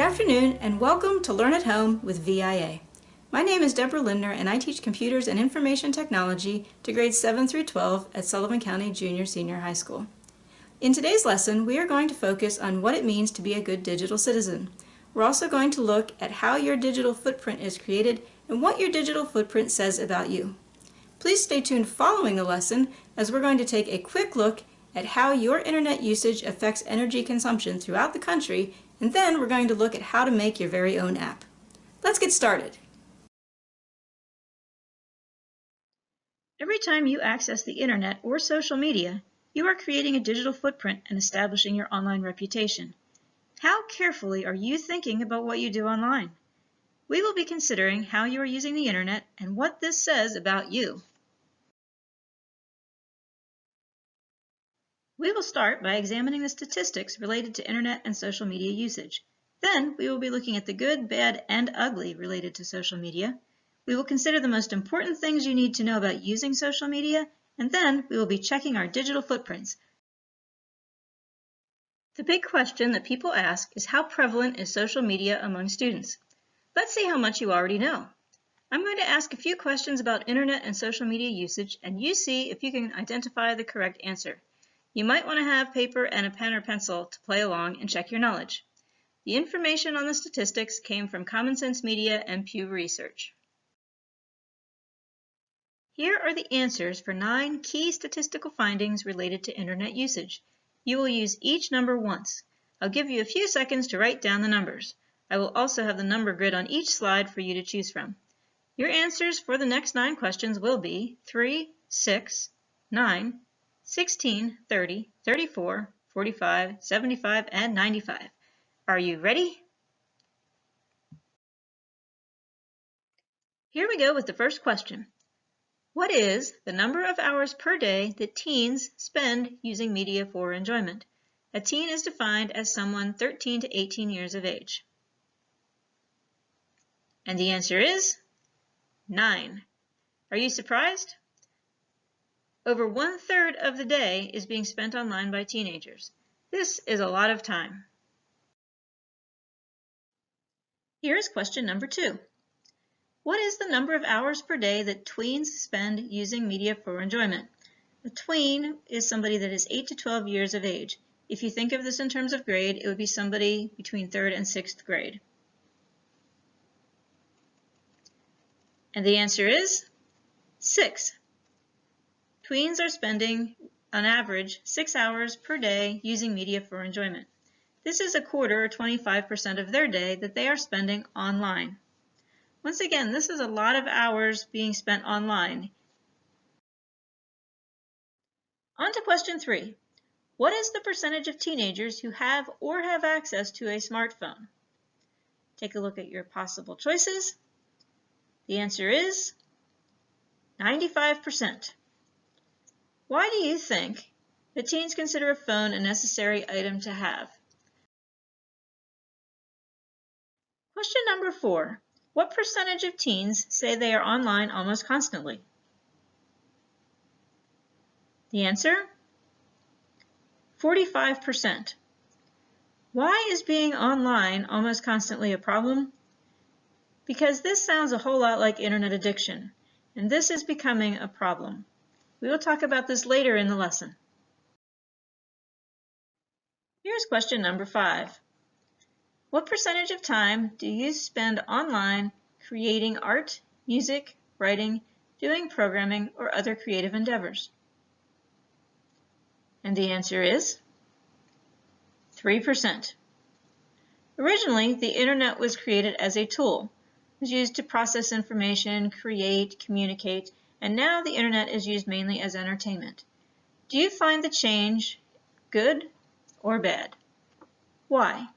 afternoon and welcome to Learn at Home with VIA. My name is Deborah Lindner and I teach Computers and Information Technology to grades 7 through 12 at Sullivan County Junior-Senior High School. In today's lesson, we are going to focus on what it means to be a good digital citizen. We're also going to look at how your digital footprint is created and what your digital footprint says about you. Please stay tuned following the lesson as we're going to take a quick look at how your internet usage affects energy consumption throughout the country, and then we're going to look at how to make your very own app. Let's get started. Every time you access the internet or social media, you are creating a digital footprint and establishing your online reputation. How carefully are you thinking about what you do online? We will be considering how you are using the internet and what this says about you. We will start by examining the statistics related to internet and social media usage. Then we will be looking at the good, bad, and ugly related to social media. We will consider the most important things you need to know about using social media, and then we will be checking our digital footprints. The big question that people ask is how prevalent is social media among students? Let's see how much you already know. I'm going to ask a few questions about internet and social media usage, and you see if you can identify the correct answer. You might want to have paper and a pen or pencil to play along and check your knowledge. The information on the statistics came from Common Sense Media and Pew Research. Here are the answers for 9 key statistical findings related to internet usage. You will use each number once. I'll give you a few seconds to write down the numbers. I will also have the number grid on each slide for you to choose from. Your answers for the next 9 questions will be 3, 6, 9, 16, 30, 34, 45, 75, and 95. Are you ready? Here we go with the first question. What is the number of hours per day that teens spend using media for enjoyment? A teen is defined as someone 13 to 18 years of age. And the answer is 9. Are you surprised? Over 1/3 of the day is being spent online by teenagers. This is a lot of time. Here is question number 2. What is the number of hours per day that tweens spend using media for enjoyment? A tween is somebody that is 8 to 12 years of age. If you think of this in terms of grade, it would be somebody between 3rd and 6th grade. And the answer is 6. Tweens are spending, on average, 6 hours per day using media for enjoyment. This is a quarter or 25% of their day that they are spending online. Once again, this is a lot of hours being spent online. On to question 3. What is the percentage of teenagers who have or have access to a smartphone? Take a look at your possible choices. The answer is 95%. Why do you think that teens consider a phone a necessary item to have? Question number 4. What percentage of teens say they are online almost constantly? The answer? 45%. Why is being online almost constantly a problem? Because this sounds a whole lot like internet addiction, and this is becoming a problem. We will talk about this later in the lesson. Here's question number 5. What percentage of time do you spend online creating art, music, writing, doing programming, or other creative endeavors? And the answer is 3%. Originally, the internet was created as a tool. It was used to process information, create, communicate, and now the internet is used mainly as entertainment. Do you find the change good or bad? Why?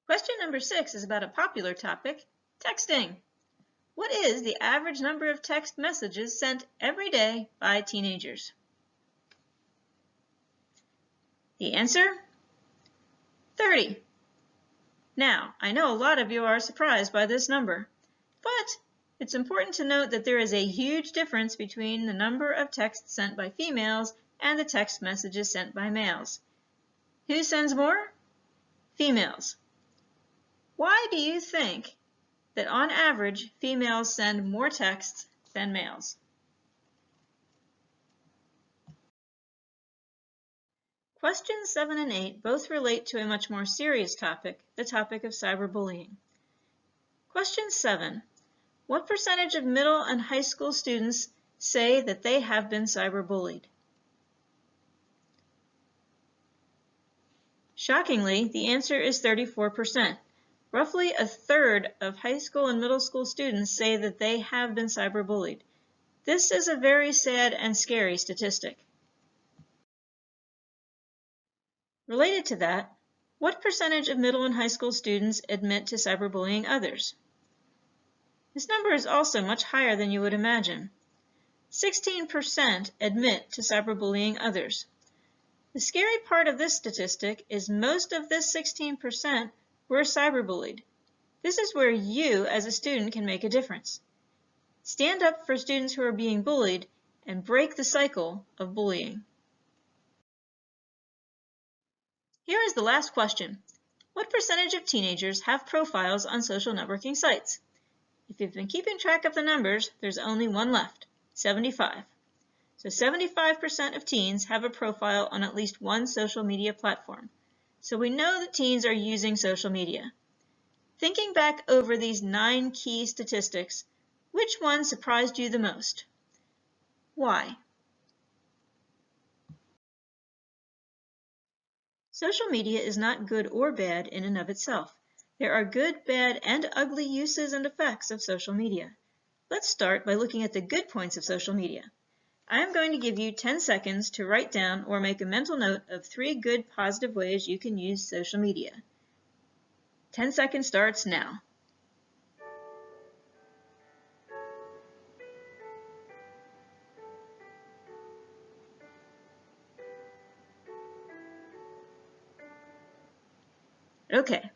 Question number 6 is about a popular topic, texting. What is the average number of text messages sent every day by teenagers? The answer? 30. Now, I know a lot of you are surprised by this number, but it's important to note that there is a huge difference between the number of texts sent by females and the text messages sent by males. Who sends more? Females. Why do you think that on average females send more texts than males? Questions 7 and 8 both relate to a much more serious topic, the topic of cyberbullying. Question 7. What percentage of middle and high school students say that they have been cyberbullied? Shockingly, the answer is 34%. Roughly a third of high school and middle school students say that they have been cyberbullied. This is a very sad and scary statistic. Related to that, what percentage of middle and high school students admit to cyberbullying others? This number is also much higher than you would imagine. 16% admit to cyberbullying others. The scary part of this statistic is most of this 16% were cyberbullied. This is where you, as a student, can make a difference. Stand up for students who are being bullied and break the cycle of bullying. Here is the last question. What percentage of teenagers have profiles on social networking sites? If you've been keeping track of the numbers, there's only one left, 75. So 75% of teens have a profile on at least one social media platform. So we know that teens are using social media. Thinking back over these 9 key statistics, which one surprised you the most? Why? Social media is not good or bad in and of itself. There are good, bad, and ugly uses and effects of social media. Let's start by looking at the good points of social media. I am going to give you 10 seconds to write down or make a mental note of 3 good positive ways you can use social media. 10 seconds starts now. Okay,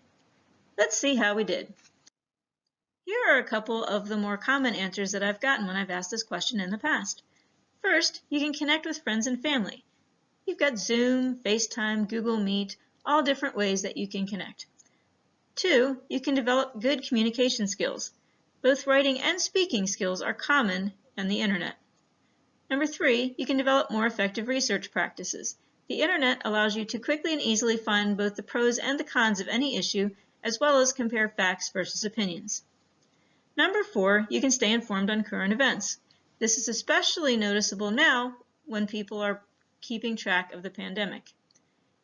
let's see how we did. Here are a couple of the more common answers that I've gotten when I've asked this question in the past. First, you can connect with friends and family. You've got Zoom, FaceTime, Google Meet, all different ways that you can connect. 2, you can develop good communication skills. Both writing and speaking skills are common on the internet. Number 3, you can develop more effective research practices. The internet allows you to quickly and easily find both the pros and the cons of any issue, as well as compare facts versus opinions. Number 4, you can stay informed on current events. This is especially noticeable now when people are keeping track of the pandemic.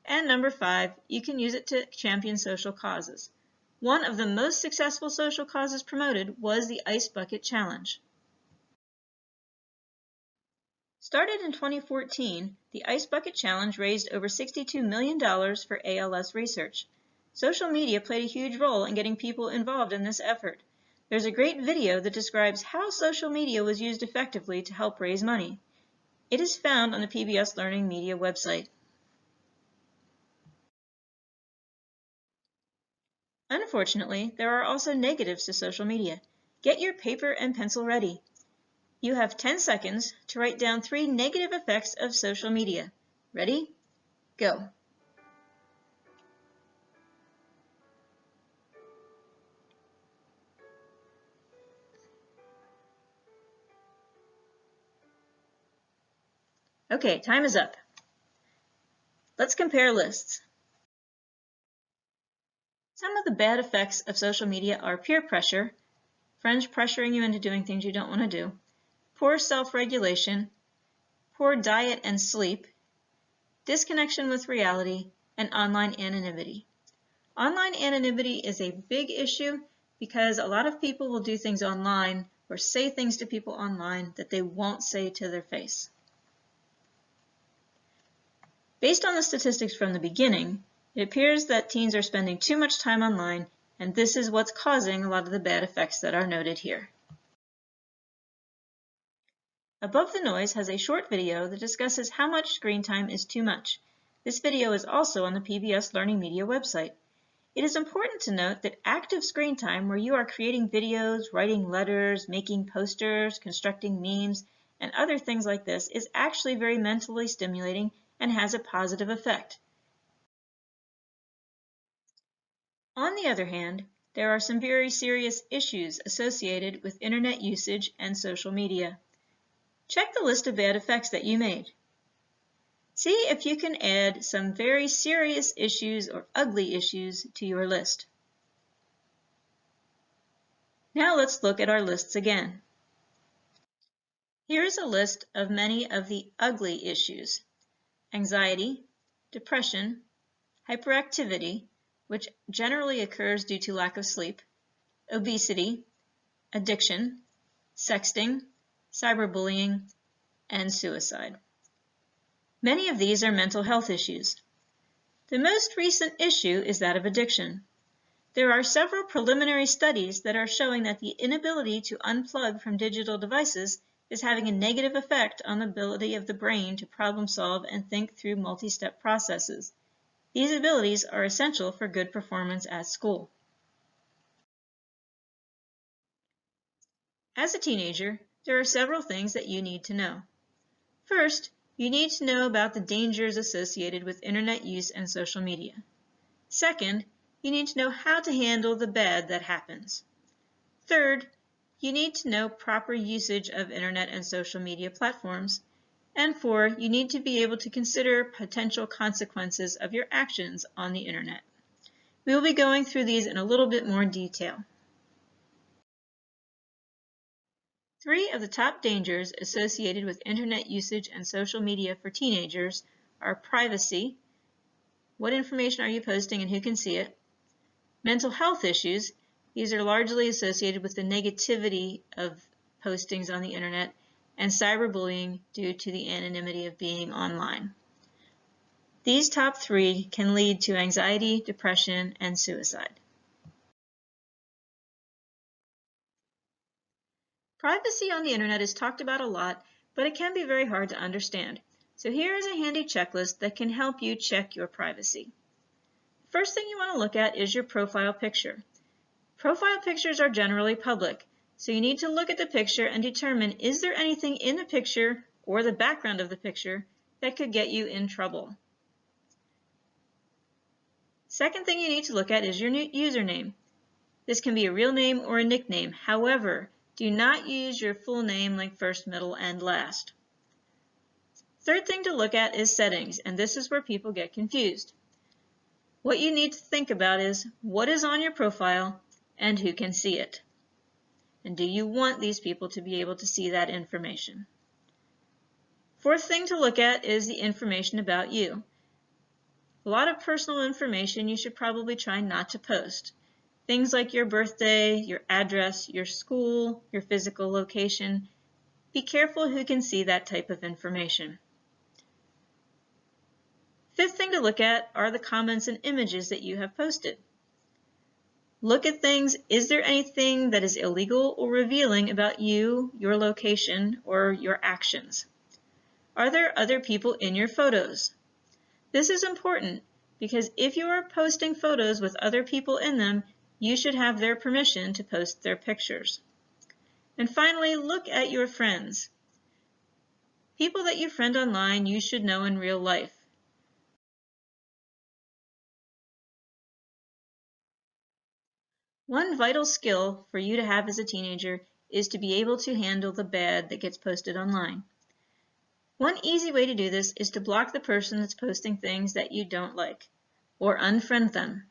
And number 5, you can use it to champion social causes. One of the most successful social causes promoted was the Ice Bucket Challenge. Started in 2014, the Ice Bucket Challenge raised over $62 million for ALS research. Social media played a huge role in getting people involved in this effort. There's a great video that describes how social media was used effectively to help raise money. It is found on the PBS Learning Media website. Unfortunately, there are also negatives to social media. Get your paper and pencil ready. You have 10 seconds to write down 3 negative effects of social media. Ready? Go. Okay, time is up. Let's compare lists. Some of the bad effects of social media are peer pressure, friends pressuring you into doing things you don't want to do, poor self-regulation, poor diet and sleep, disconnection with reality, and online anonymity. Online anonymity is a big issue because a lot of people will do things online or say things to people online that they won't say to their face. Based on the statistics from the beginning, it appears that teens are spending too much time online, and this is what's causing a lot of the bad effects that are noted here. Above the Noise has a short video that discusses how much screen time is too much. This video is also on the PBS Learning Media website. It is important to note that active screen time, where you are creating videos, writing letters, making posters, constructing memes, and other things like this, is actually very mentally stimulating and has a positive effect. On the other hand, there are some very serious issues associated with internet usage and social media. Check the list of bad effects that you made. See if you can add some very serious issues or ugly issues to your list. Now let's look at our lists again. Here's a list of many of the ugly issues: anxiety, depression, hyperactivity, which generally occurs due to lack of sleep, obesity, addiction, sexting, cyberbullying, and suicide. Many of these are mental health issues. The most recent issue is that of addiction. There are several preliminary studies that are showing that the inability to unplug from digital devices is having a negative effect on the ability of the brain to problem solve and think through multi-step processes. These abilities are essential for good performance at school. As a teenager, there are several things that you need to know. First, you need to know about the dangers associated with internet use and social media. Second, you need to know how to handle the bad that happens. Third, you need to know proper usage of internet and social media platforms. And four, you need to be able to consider potential consequences of your actions on the internet. We will be going through these in a little bit more detail. 3 of the top dangers associated with internet usage and social media for teenagers are privacy, what information are you posting and who can see it, mental health issues, these are largely associated with the negativity of postings on the internet, and cyberbullying due to the anonymity of being online. These top 3 can lead to anxiety, depression, and suicide. Privacy on the internet is talked about a lot, but it can be very hard to understand. So here is a handy checklist that can help you check your privacy. First thing you want to look at is your profile picture. Profile pictures are generally public, so you need to look at the picture and determine, is there anything in the picture or the background of the picture that could get you in trouble. Second thing you need to look at is your username. This can be a real name or a nickname. However, do not use your full name like first, middle, and last. Third thing to look at is settings, and this is where people get confused. What you need to think about is what is on your profile and who can see it. And do you want these people to be able to see that information? Fourth thing to look at is the information about you. A lot of personal information you should probably try not to post. Things like your birthday, your address, your school, your physical location. Be careful who can see that type of information. Fifth thing to look at are the comments and images that you have posted. Look at things, is there anything that is illegal or revealing about you, your location, or your actions? Are there other people in your photos? This is important because if you are posting photos with other people in them, you should have their permission to post their pictures. And finally, look at your friends. People that you friend online, you should know in real life. One vital skill for you to have as a teenager is to be able to handle the bad that gets posted online. One easy way to do this is to block the person that's posting things that you don't like, or unfriend them.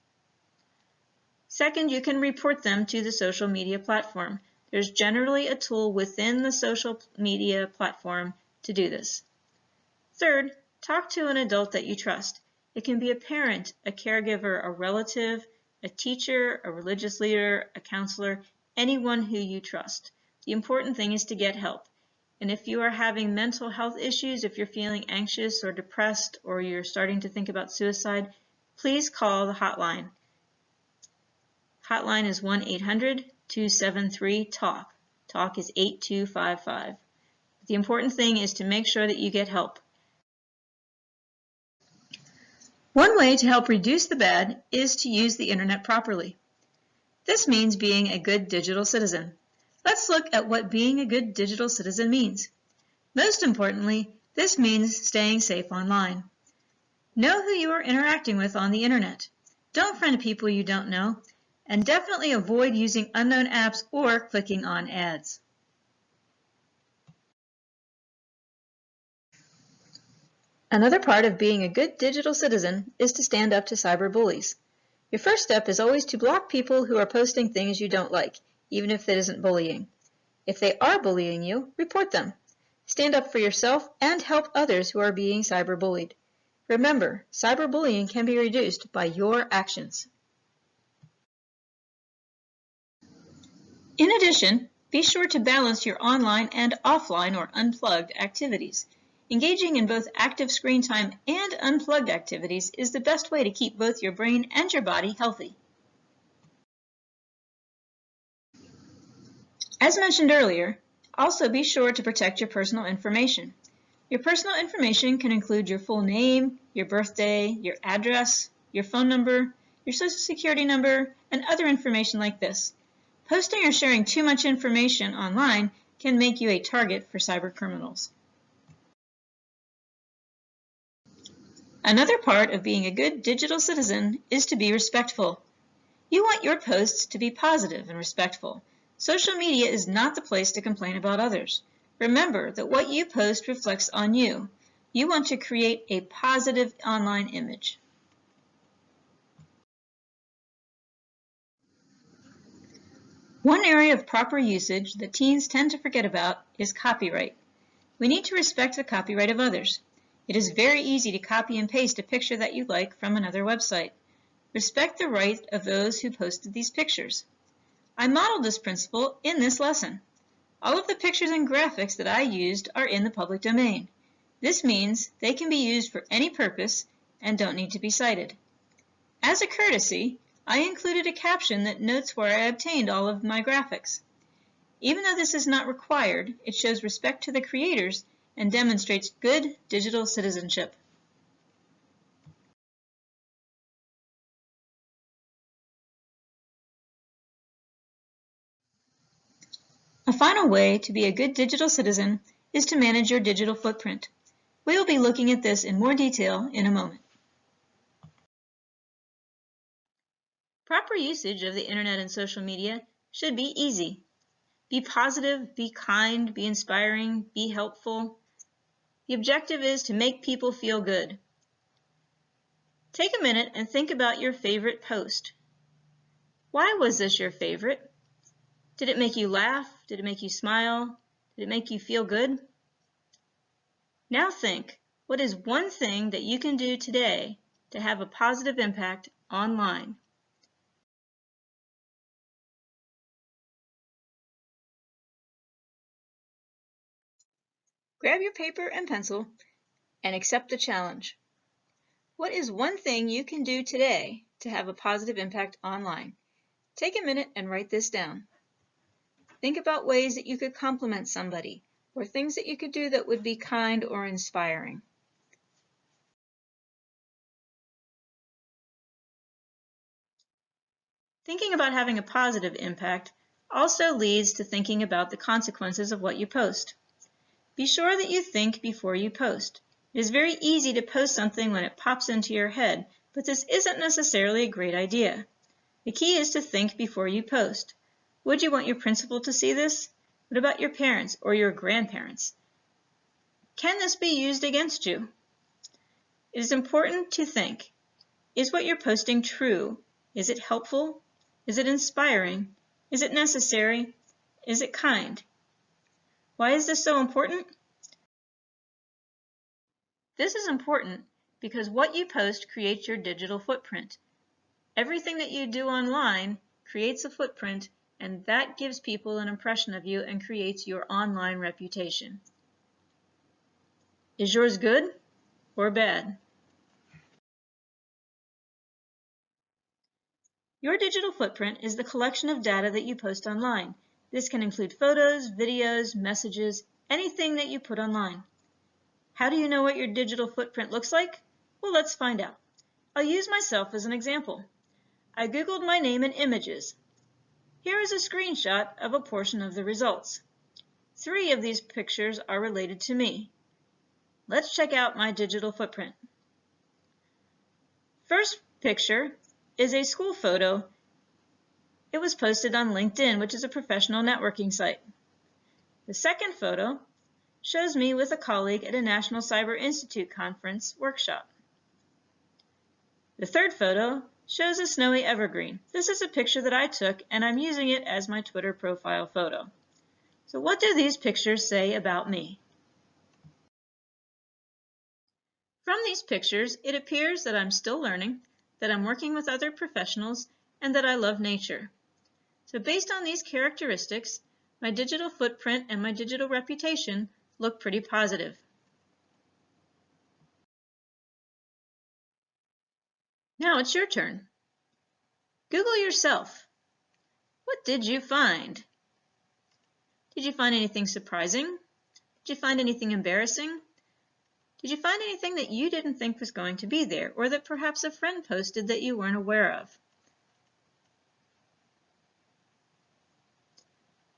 Second, you can report them to the social media platform. There's generally a tool within the social media platform to do this. Third, talk to an adult that you trust. It can be a parent, a caregiver, a relative, a teacher, a religious leader, a counselor, anyone who you trust. The important thing is to get help. And if you are having mental health issues, if you're feeling anxious or depressed, or you're starting to think about suicide, please call the hotline. Hotline is 1-800-273-TALK. TALK is 8255. The important thing is to make sure that you get help. One way to help reduce the bad is to use the internet properly. This means being a good digital citizen. Let's look at what being a good digital citizen means. Most importantly, this means staying safe online. Know who you are interacting with on the internet. Don't friend people you don't know, and definitely avoid using unknown apps or clicking on ads. Another part of being a good digital citizen is to stand up to cyberbullies. Your first step is always to block people who are posting things you don't like, even if that isn't bullying. If they are bullying you, report them. Stand up for yourself and help others who are being cyberbullied. Remember, cyberbullying can be reduced by your actions. In addition, be sure to balance your online and offline or unplugged activities. Engaging in both active screen time and unplugged activities is the best way to keep both your brain and your body healthy. As mentioned earlier, also be sure to protect your personal information. Your personal information can include your full name, your birthday, your address, your phone number, your social security number, and other information like this. Posting or sharing too much information online can make you a target for cybercriminals. Another part of being a good digital citizen is to be respectful. You want your posts to be positive and respectful. Social media is not the place to complain about others. Remember that what you post reflects on you. You want to create a positive online image. One area of proper usage that teens tend to forget about is copyright. We need to respect the copyright of others. It is very easy to copy and paste a picture that you like from another website. Respect the right of those who posted these pictures. I modeled this principle in this lesson. All of the pictures and graphics that I used are in the public domain. This means they can be used for any purpose and don't need to be cited. As a courtesy, I included a caption that notes where I obtained all of my graphics. Even though this is not required, it shows respect to the creators and demonstrates good digital citizenship. A final way to be a good digital citizen is to manage your digital footprint. We will be looking at this in more detail in a moment. Proper usage of the internet and social media should be easy. Be positive, be kind, be inspiring, be helpful. The objective is to make people feel good. Take a minute and think about your favorite post. Why was this your favorite? Did it make you laugh? Did it make you smile? Did it make you feel good? Now think, what is one thing that you can do today to have a positive impact online? Grab your paper and pencil and accept the challenge. What is one thing you can do today to have a positive impact online? Take a minute and write this down. Think about ways that you could compliment somebody or things that you could do that would be kind or inspiring. Thinking about having a positive impact also leads to thinking about the consequences of what you post. Be sure that you think before you post. It is very easy to post something when it pops into your head, but this isn't necessarily a great idea. The key is to think before you post. Would you want your principal to see this? What about your parents or your grandparents? Can this be used against you? It is important to think, is what you're posting true? Is it helpful? Is it inspiring? Is it necessary? Is it kind? Why is this so important? This is important because what you post creates your digital footprint. Everything that you do online creates a footprint, and that gives people an impression of you and creates your online reputation. Is yours good or bad? Your digital footprint is the collection of data that you post online. This can include photos, videos, messages, anything that you put online. How do you know what your digital footprint looks like? Well, let's find out. I'll use myself as an example. I Googled my name and images. Here is a screenshot of a portion of the results. 3 of these pictures are related to me. Let's check out my digital footprint. First picture is a school photo. It was posted on LinkedIn, which is a professional networking site. The second photo shows me with a colleague at a National Cyber Institute conference workshop. The third photo shows a snowy evergreen. This is a picture that I took, and I'm using it as my Twitter profile photo. So what do these pictures say about me? From these pictures, it appears that I'm still learning, that I'm working with other professionals, and that I love nature. So based on these characteristics, my digital footprint and my digital reputation look pretty positive. Now it's your turn. Google yourself. What did you find? Did you find anything surprising? Did you find anything embarrassing? Did you find anything that you didn't think was going to be there, or that perhaps a friend posted that you weren't aware of?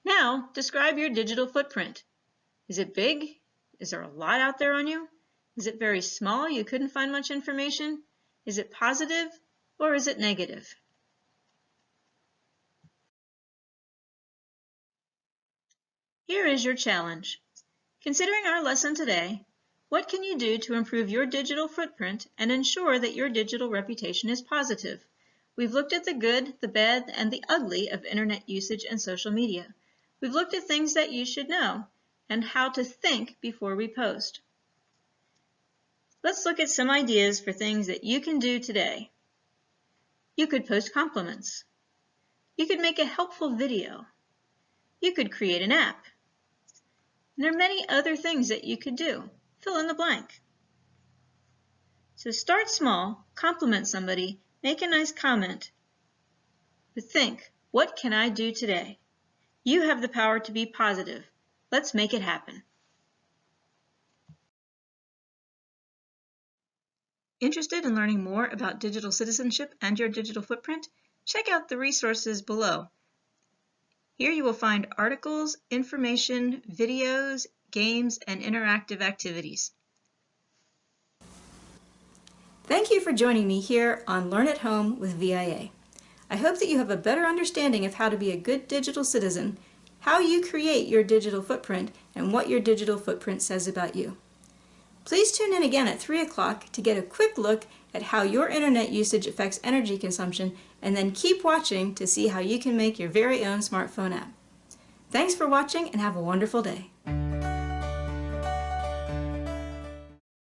Now, describe your digital footprint. Is it big? Is there a lot out there on you? Is it very small? You couldn't find much information? Is it positive or is it negative? Here is your challenge. Considering our lesson today, what can you do to improve your digital footprint and ensure that your digital reputation is positive? We've looked at the good, the bad, and the ugly of internet usage and social media. We've looked at things that you should know and how to think before we post. Let's look at some ideas for things that you can do today. You could post compliments. You could make a helpful video. You could create an app. And there are many other things that you could do. Fill in the blank. So start small, compliment somebody, make a nice comment, but think, what can I do today? You have the power to be positive. Let's make it happen. Interested in learning more about digital citizenship and your digital footprint? Check out the resources below. Here you will find articles, information, videos, games, and interactive activities. Thank you for joining me here on Learn at Home with VIA. I hope that you have a better understanding of how to be a good digital citizen, how you create your digital footprint, and what your digital footprint says about you. Please tune in again at 3 o'clock to get a quick look at how your internet usage affects energy consumption, and then keep watching to see how you can make your very own smartphone app. Thanks for watching and have a wonderful day.